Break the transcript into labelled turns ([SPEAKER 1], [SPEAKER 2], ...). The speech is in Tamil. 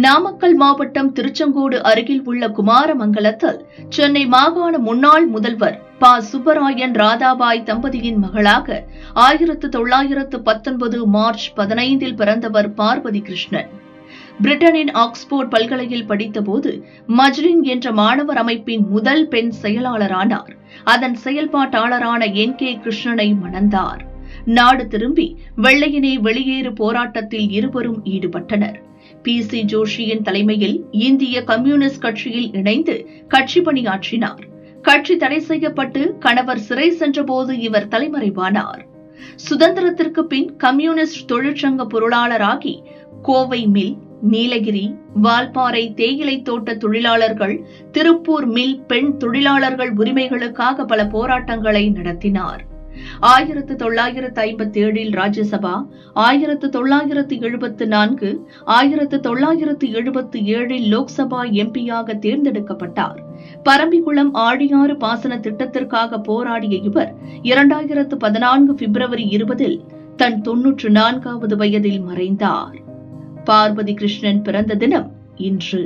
[SPEAKER 1] நாமக்கல் மாவட்டம் திருச்செங்கோடு அருகில் உள்ள குமாரமங்கலத்தில் சென்னை மாகாண முன்னாள் முதல்வர் ப. சுப்பராயன் ராதாபாய் தம்பதியின் மகளாக 1919 மார்ச் 15 பிறந்தவர் பார்வதி கிருஷ்ணன். பிரிட்டனின் ஆக்ஸ்போர்ட் பல்கலையில் படித்தபோது மஜ்ரின் என்ற மாணவர் அமைப்பின் முதல் பெண் செயலாளரானார். அதன் செயல்பாட்டாளரான N. K. கிருஷ்ணனை மணந்தார். நாடு திரும்பி வெள்ளையனே வெளியேறு போராட்டத்தில் இருவரும் ஈடுபட்டனர். PC ஜோஷியின் தலைமையில் இந்திய கம்யூனிஸ்ட் கட்சியில் இணைந்து கட்சி பணியாற்றினார். கட்சி தடை செய்யப்பட்டு கணவர் சிறை சென்றபோது இவர் தலைமறைவானார். சுதந்திரத்திற்கு பின் கம்யூனிஸ்ட் தொழிற்சங்க பொருளாளராகி கோவை மில், நீலகிரி, வால்பாறை தேயிலை தோட்ட தொழிலாளர்கள், திருப்பூர் மில் பெண் தொழிலாளர்கள் உரிமைகளுக்காக பல போராட்டங்களை நடத்தினார். 1957 ராஜ்யசபா, 1974, 1977 லோக்சபா MP-யாக தேர்ந்தெடுக்கப்பட்டார். பரம்பிக்குளம் ஆழியாறு பாசன திட்டத்திற்காக போராடிய இவர் 2014 பிப்ரவரி 20 தன் 94வது வயதில் மறைந்தார். பார்வதி கிருஷ்ணன் பிறந்த தினம் இன்று.